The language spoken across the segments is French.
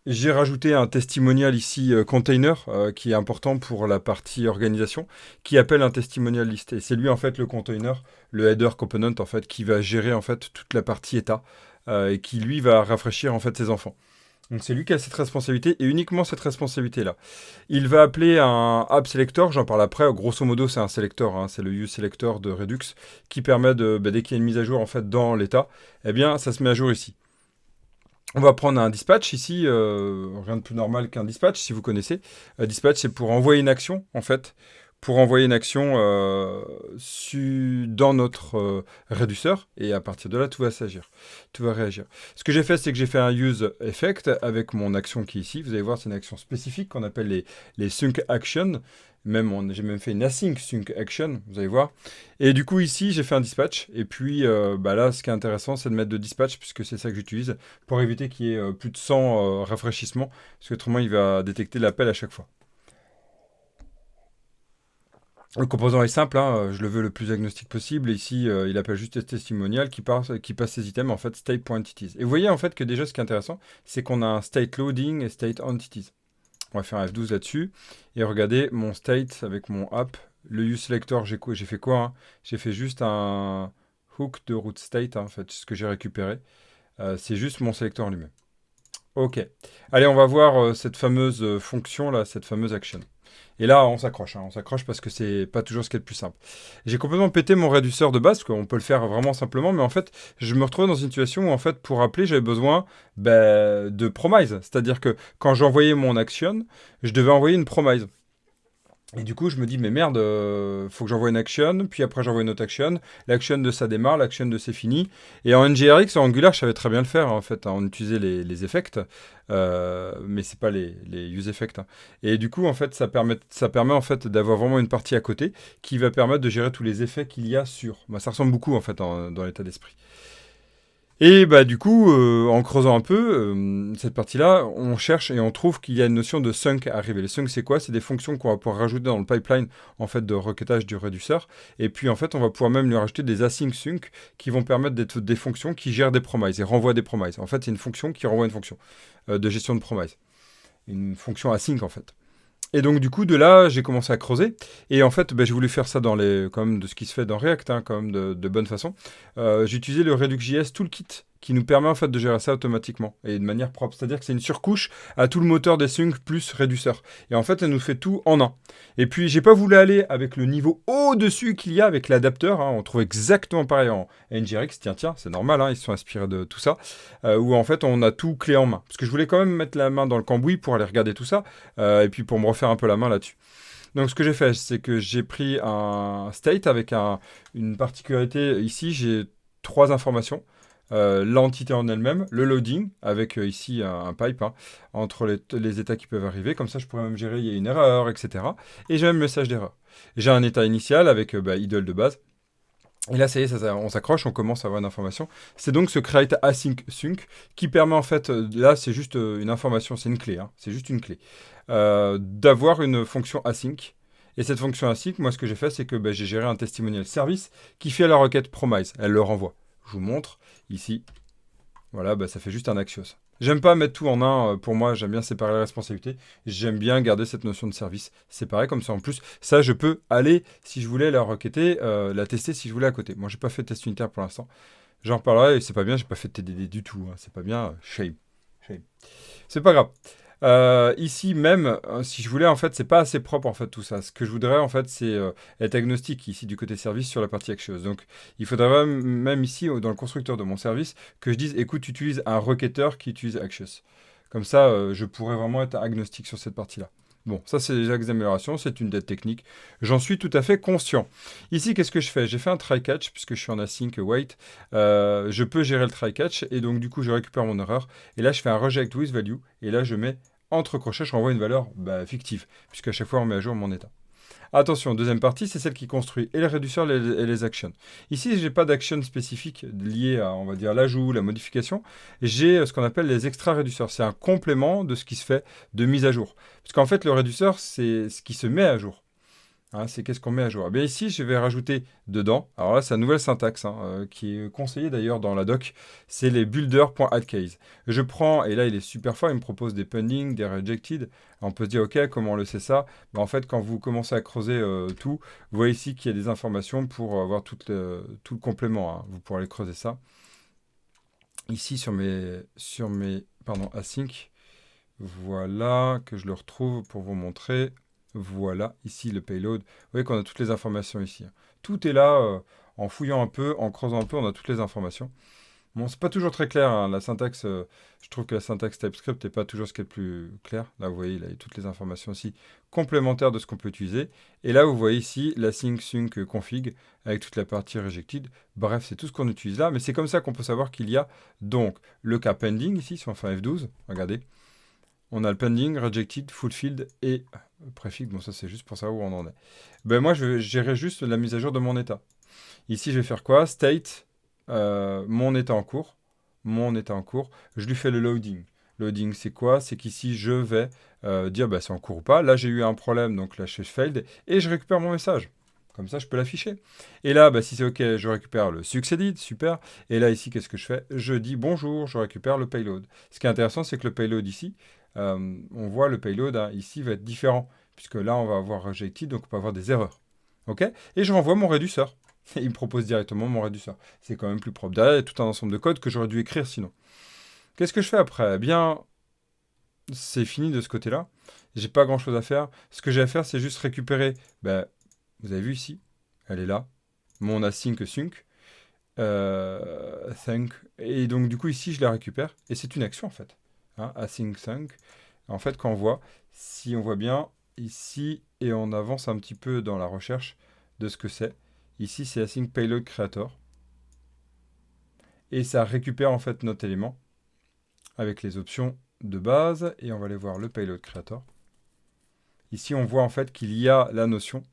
J'ai rajouté un testimonial ici, container, qui est important pour la partie organisation, qui appelle un testimonial list. Et c'est lui, en fait, le container, le header component, en fait, qui va gérer, en fait, toute la partie état, et qui, lui, va rafraîchir, en fait, ses enfants. Donc c'est lui qui a cette responsabilité, et uniquement cette responsabilité-là. Il va appeler un app selector, j'en parle après. Grosso modo, c'est un selector, hein, c'est le use selector de Redux, qui permet de, dès qu'il y a une mise à jour, en fait, dans l'état, eh bien, ça se met à jour ici. On va prendre un dispatch ici, rien de plus normal qu'un dispatch, si vous connaissez. Dispatch, c'est pour envoyer une action, en fait. Pour envoyer une action dans notre réduceur, et à partir de là, tout va s'agir, tout va réagir. Ce que j'ai fait, c'est que j'ai fait un use effect avec mon action qui est ici. Vous allez voir, c'est une action spécifique qu'on appelle les sync actions. J'ai même fait une async sync action, vous allez voir. Et du coup, ici, j'ai fait un dispatch. Et puis, là, ce qui est intéressant, c'est de mettre de dispatch, puisque c'est ça que j'utilise, pour éviter qu'il y ait plus de 100 rafraîchissements, parce qu'autrement, il va détecter l'appel à chaque fois. Le composant est simple, hein, je le veux le plus agnostique possible. Et ici, il appelle juste testimonial qui passe ses items en fait state.entities. Et vous voyez en fait que déjà, ce qui est intéressant, c'est qu'on a un state loading et state entities. On va faire un F12 là-dessus. Et regardez mon state avec mon app. Le useSelector, j'ai fait quoi, hein? J'ai fait juste un hook de root state, hein, en fait, ce que j'ai récupéré. C'est juste mon selector lui-même. Ok. Allez, on va voir cette fameuse fonction là, cette fameuse action. Et là, on s'accroche, hein, on s'accroche parce que c'est pas toujours ce qui est le plus simple. J'ai complètement pété mon réduceur de base, parce qu'on peut le faire vraiment simplement, mais en fait, je me retrouvais dans une situation où, en fait, pour appeler, j'avais besoin de promise. C'est-à-dire que quand j'envoyais mon action, je devais envoyer une promise. Et du coup, je me dis, mais merde, faut que j'envoie une action, puis après j'envoie une autre action. L'action de ça démarre, l'action de c'est fini. Et en NGRX, en Angular, je savais très bien le faire, en fait. On utilisait les effects, mais c'est pas les use effects, hein. Et du coup, en fait, ça permet en fait d'avoir vraiment une partie à côté qui va permettre de gérer tous les effets qu'il y a sur. Bah, ça ressemble beaucoup, en fait, dans l'état d'esprit. Et bah du coup, en creusant un peu, cette partie-là, on cherche et on trouve qu'il y a une notion de sunk à arriver. Les sunks, c'est quoi? C'est des fonctions qu'on va pouvoir rajouter dans le pipeline en fait de requêtage du réduceur. Et puis en fait, on va pouvoir même lui rajouter des async sync qui vont permettre d'être des fonctions qui gèrent des promises et renvoient des promises. En fait, c'est une fonction qui renvoie une fonction de gestion de promises. Une fonction async en fait. Et donc du coup de là j'ai commencé à creuser et en fait j'ai voulu faire ça dans quand même de ce qui se fait dans React, hein, quand même de bonne façon. J'ai utilisé le Redux.js Toolkit qui nous permet en fait de gérer ça automatiquement et de manière propre. C'est-à-dire que c'est une surcouche à tout le moteur des syncs plus réduceur. Et en fait elle nous fait tout en un. Et puis j'ai pas voulu aller avec le niveau au-dessus qu'il y a avec l'adapteur, hein. On trouve exactement pareil en NGRX. Tiens, c'est normal, hein, ils se sont inspirés de tout ça. Où en fait on a tout clé en main. Parce que je voulais quand même mettre la main dans le cambouis pour aller regarder tout ça. Et puis pour me refaire un peu la main là-dessus. Donc ce que j'ai fait, c'est que j'ai pris un state avec une particularité. Ici, j'ai trois informations. L'entité en elle-même, le loading, avec ici un pipe, hein, entre les états qui peuvent arriver. Comme ça, je pourrais même gérer, il y a une erreur, etc. Et j'ai même le message d'erreur. J'ai un état initial avec idle de base. Et là, ça y est, on s'accroche, on commence à avoir une information. C'est donc ce create async sync qui permet en fait, là c'est juste une information, c'est une clé, hein, c'est juste une clé, d'avoir une fonction async. Et cette fonction async, moi ce que j'ai fait, c'est que j'ai géré un testimonial service qui fait la requête promise, elle le renvoie. Je vous montre ici, voilà, ça fait juste un Axios. J'aime pas mettre tout en un, pour moi, j'aime bien séparer les responsabilités. J'aime bien garder cette notion de service séparée, comme ça en plus, ça je peux aller, si je voulais la requêter, la tester si je voulais à côté. Moi j'ai pas fait de test unitaire pour l'instant. J'en reparlerai, et c'est pas bien, j'ai pas fait de TDD du tout, hein. C'est pas bien, shame. Shame. C'est pas grave. Ici même, si je voulais, en fait, c'est pas assez propre en fait tout ça. Ce que je voudrais en fait, c'est être agnostique ici du côté service sur la partie Axios. Donc, il faudrait même ici dans le constructeur de mon service que je dise, écoute, tu utilises un requêteur qui utilise Axios. Comme ça, je pourrais vraiment être agnostique sur cette partie-là. Bon, ça c'est déjà des améliorations, c'est une dette technique. J'en suis tout à fait conscient. Ici, qu'est-ce que je fais? J'ai fait un try-catch, puisque je suis en async wait. Je peux gérer le try-catch, et donc du coup, je récupère mon erreur. Et là, je fais un reject with value, et là, je mets entre crochets, je renvoie une valeur fictive, puisqu'à chaque fois, on met à jour mon état. Attention, deuxième partie, c'est celle qui construit et le réducteur et les actions. Ici, je n'ai pas d'action spécifique liée à, on va dire, l'ajout, la modification. J'ai ce qu'on appelle les extra réducteurs. C'est un complément de ce qui se fait de mise à jour. Parce qu'en fait, le réducteur, c'est ce qui se met à jour. Hein, c'est qu'est-ce qu'on met à jour. Eh bien ici, je vais rajouter dedans, alors là, c'est la nouvelle syntaxe, hein, qui est conseillée d'ailleurs dans la doc, c'est les builder.addCase. Je prends, et là, il est super fort, il me propose des pending, des rejected. On peut se dire, ok, comment on le sait ça? Ben, en fait, quand vous commencez à creuser tout, vous voyez ici qu'il y a des informations pour avoir tout le complément, hein. Vous pourrez aller creuser ça. Ici, pardon, async, voilà, que je le retrouve pour vous montrer. Voilà, ici le payload. Vous voyez qu'on a toutes les informations ici. Tout est là, en fouillant un peu, en creusant un peu, on a toutes les informations. Bon, c'est pas toujours très clair, hein, la syntaxe, je trouve que la syntaxe TypeScript n'est pas toujours ce qui est le plus clair. Là, vous voyez, il y a toutes les informations ici complémentaires de ce qu'on peut utiliser. Et là, vous voyez ici la sync config avec toute la partie rejected. Bref, c'est tout ce qu'on utilise là, mais c'est comme ça qu'on peut savoir qu'il y a donc le cas pending ici, si on fait un F12, regardez. On a le pending, rejected, fulfilled et préfixe. Bon, ça, c'est juste pour savoir où on en est. Ben, moi, je gérerai juste la mise à jour de mon état. Ici, je vais faire quoi? State, mon état en cours. Mon état en cours. Je lui fais le loading. Loading, c'est quoi? C'est qu'ici, je vais dire bah, c'est en cours ou pas. Là, j'ai eu un problème, donc là, je failed. Et je récupère mon message. Comme ça, je peux l'afficher. Et là, bah, si c'est OK, je récupère le succeeded, super. Et là, ici, qu'est-ce que je fais? Je dis bonjour, je récupère le payload. Ce qui est intéressant, c'est que le payload ici, on voit le payload hein, ici va être différent. Puisque là, on va avoir rejected, donc on peut avoir des erreurs. OK? Et je renvoie mon réduceur. Et il me propose directement mon réduceur. C'est quand même plus propre. Derrière, il y a tout un ensemble de codes que j'aurais dû écrire sinon. Qu'est-ce que je fais après? Eh bien, c'est fini de ce côté-là. J'ai pas grand-chose à faire. Ce que j'ai à faire, c'est juste récupérer. Ben, vous avez vu ici, elle est là. Mon async sync. Thank. Et donc, du coup, ici, je la récupère. Et c'est une action, en fait. Hein, async sync. En fait, quand on voit, si on voit bien ici, et on avance un petit peu dans la recherche de ce que c'est. Ici, c'est async payload creator. Et ça récupère en fait notre élément avec les options de base. Et on va aller voir le payload creator. Ici, on voit en fait qu'il y a la notion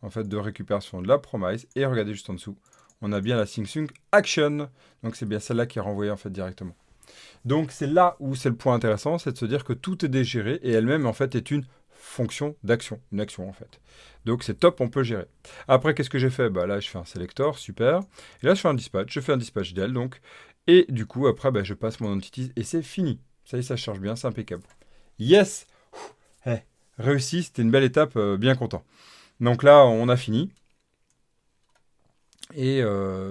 en fait de récupération de la promise. Et regardez juste en dessous, on a bien la sync action. Donc c'est bien celle-là qui est renvoyée en fait directement. Donc c'est là où c'est le point intéressant, c'est de se dire que tout est dégéré et elle-même en fait est une fonction d'action, une action en fait. Donc c'est top, on peut gérer. Après, qu'est-ce que j'ai fait? Bah là, je fais un selector, super. Et là, je fais un dispatch, je fais un dispatch d'elle, donc. Et du coup, après, bah, je passe mon entities et c'est fini. Ça y est, ça charge bien, c'est impeccable. Yes! Hey, réussi, c'était une belle étape, bien content. Donc là, on a fini. Et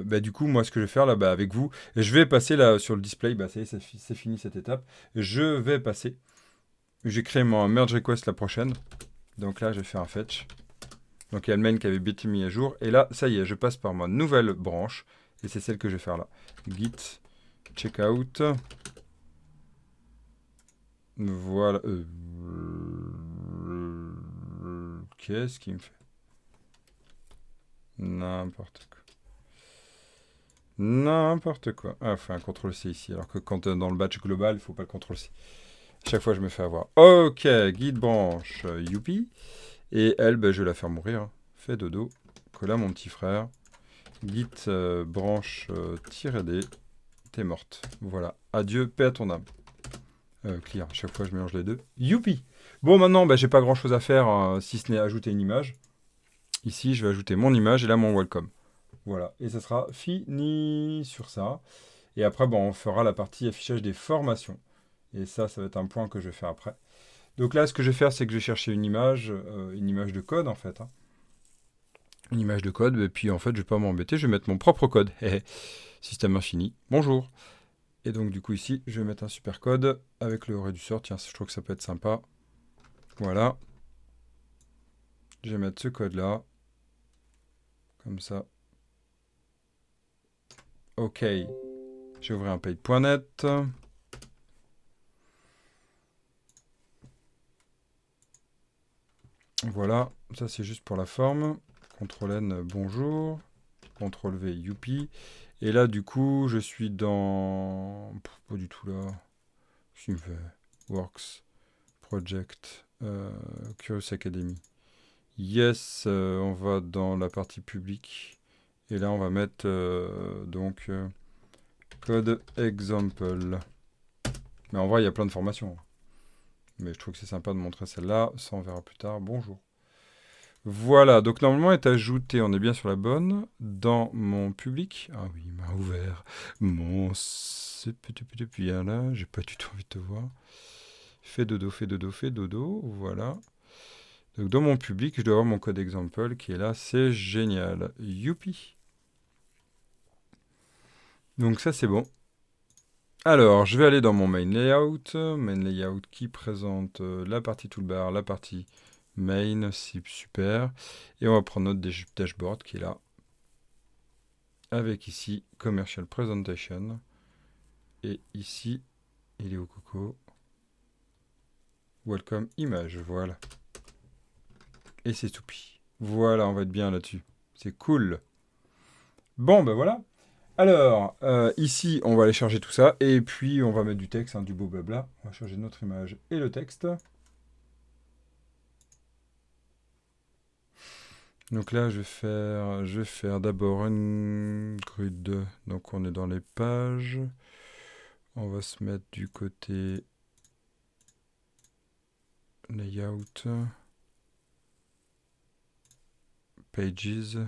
bah, du coup, moi, ce que je vais faire là, bah, avec vous, je vais passer là sur le display. Bah, ça y est, c'est fini cette étape. Je vais passer. J'ai créé mon merge request la prochaine. Donc là, je vais faire un fetch. Donc il y a le main qui avait été mis à jour. Et là, ça y est, je passe par ma nouvelle branche. Et c'est celle que je vais faire là. Git checkout. Voilà. Qu'est-ce qu'il me fait? N'importe quoi. N'importe quoi. Ah, faut un CTRL-C ici. Alors que quand dans le batch global, il faut pas le CTRL-C. Chaque fois, je me fais avoir. Ok, git branch, youpi. Et elle, bah, je vais la faire mourir. Hein. Fais dodo. Colla, mon petit frère. Git branch -d. T'es morte. Voilà. Adieu, paix à ton âme. Clear. Chaque fois, je mélange les deux. Youpi. Bon, maintenant, bah, j'ai pas grand chose à faire hein, si ce n'est ajouter une image. Ici, je vais ajouter mon image et là, mon welcome. Voilà. Et ça sera fini sur ça. Et après, bon, on fera la partie affichage des formations. Et ça va être un point que je vais faire après. Donc là, ce que je vais faire, c'est que je vais chercher une image de code, en fait. Hein. Une image de code, et puis en fait, je vais pas m'embêter, je vais mettre mon propre code. Système infini. Bonjour. Et donc, du coup, ici, je vais mettre un super code avec le réducteur. Tiens, je trouve que ça peut être sympa. Voilà. Je vais mettre ce code-là. Comme ça. OK. J'ai ouvert un page.net. Voilà. Ça, c'est juste pour la forme. CTRL-N, bonjour. CTRL-V, youpi. Et là, du coup, je suis dans... Pas du tout là. Je me fais Works, Project, Curious Academy. Yes, on va dans la partie publique. Et là, on va mettre donc code example. Mais en vrai, il y a plein de formations. Mais je trouve que c'est sympa de montrer celle-là. Ça, on verra plus tard. Bonjour. Voilà, donc normalement est ajouté, on est bien sur la bonne, dans mon public. Ah oui, il m'a ouvert mon CPTP là, j'ai pas du tout envie de te voir. Fais dodo, fais dodo, fais dodo, voilà. Donc dans mon public, je dois avoir mon code example qui est là, c'est génial. Youpi. Donc ça c'est bon. Alors, je vais aller dans mon main layout qui présente la partie toolbar, la partie main, c'est super. Et on va prendre notre dashboard qui est là, avec ici commercial presentation. Et ici, il est au coco. Welcome image, voilà. Et c'est toupi. Voilà, on va être bien là-dessus. C'est cool. Bon, ben voilà. Alors, ici, on va aller charger tout ça. Et puis, on va mettre du texte, hein, du beau blabla. On va charger notre image et le texte. Donc là, je vais faire d'abord une grid. Donc, on est dans les pages. On va se mettre du côté layout, pages,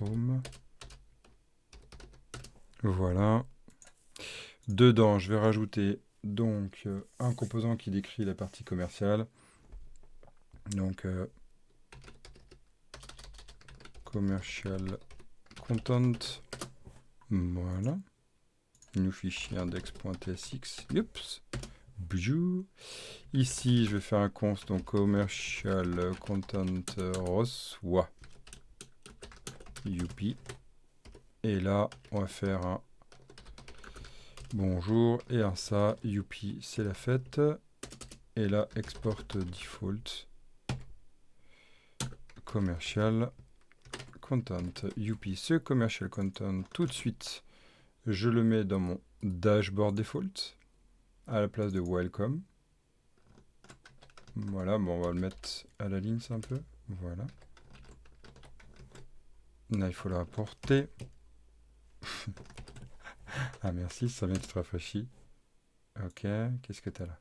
home. Voilà. Dedans, je vais rajouter donc un composant qui décrit la partie commerciale. Donc commercial content. Voilà. New fichier index.tsx. Oups. Bijou. Ici, je vais faire un const, donc commercial content reçoit. Youpi. Et là, on va faire un bonjour et un ça. Youpi, c'est la fête. Et là, export default. Commercial content. Youpi, ce commercial content, tout de suite, je le mets dans mon dashboard default à la place de welcome. Voilà, bon, on va le mettre à la ligne, c'est un peu. Voilà. Là, il faut le rapporter. Ah, merci, ça vient d'être rafraîchi. Ok, qu'est-ce que t'as là?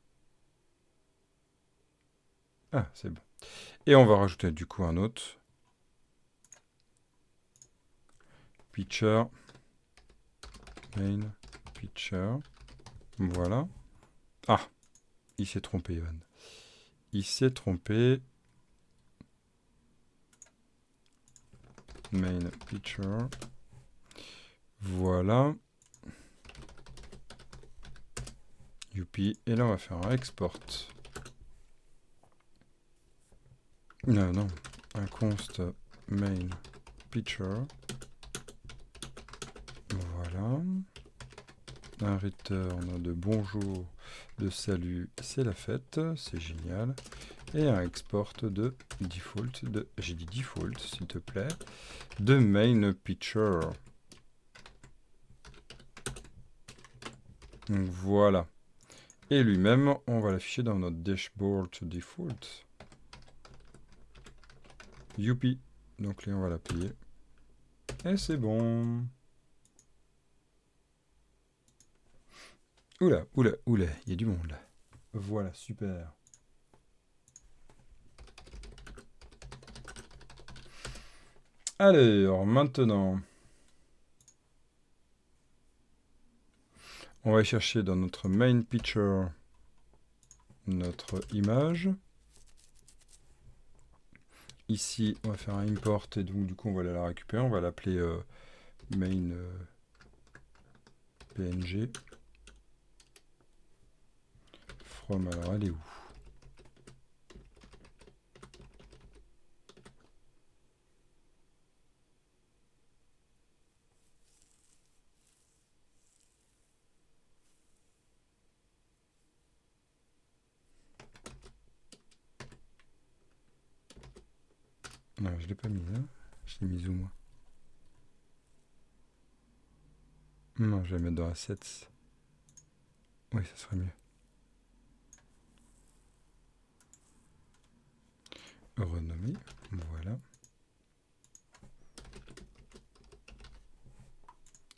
Ah, c'est bon. Et on va rajouter du coup un autre. Picture. Main. Picture. Voilà. Ah, il s'est trompé, Evan. Il s'est trompé. Main picture. Voilà. Youpi. Et là, on va faire un export. Non, non. Un const main picture. Voilà. Un return de bonjour, de salut, c'est la fête, c'est génial. Et un export de default, j'ai dit default s'il te plaît, de main picture. Donc voilà. Et lui-même, on va l'afficher dans notre dashboard default. Youpi. Donc là, on va l'appuyer. Et c'est bon. Oula, oula, oula, il y a du monde là. Voilà, super. Alors, maintenant, on va chercher dans notre main picture notre image. Ici, on va faire un import et donc du coup, on va aller la récupérer. On va l'appeler main png. From, alors elle est où? Non, je l'ai pas mis là. Je l'ai mis où moi? Non, je vais la mettre dans Assets. Oui, ça serait mieux. Renommer, voilà.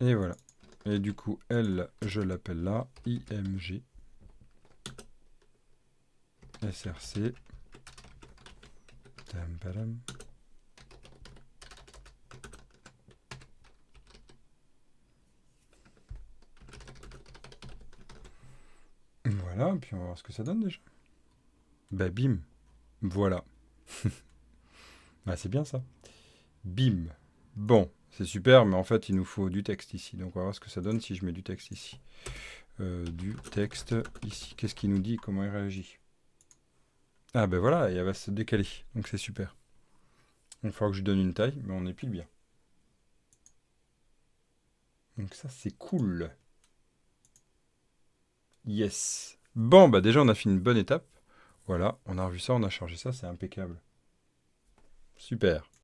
Et voilà. Et du coup, elle, je l'appelle là, IMG, SRC, Tam, padam. Voilà, puis on va voir ce que ça donne déjà. Bah bim, voilà. Ah, c'est bien ça. Bim. Bon, c'est super, mais en fait, il nous faut du texte ici. Donc, on va voir ce que ça donne si je mets du texte ici. Du texte ici. Qu'est-ce qu'il nous dit? Comment il réagit? Ah, ben voilà, et elle va se décaler. Donc, c'est super. Il va falloir que je lui donne une taille, mais on est pile bien. Donc, ça, c'est cool. Yes. Bon, bah déjà, on a fait une bonne étape. Voilà, on a revu ça, on a chargé ça, c'est impeccable. Super.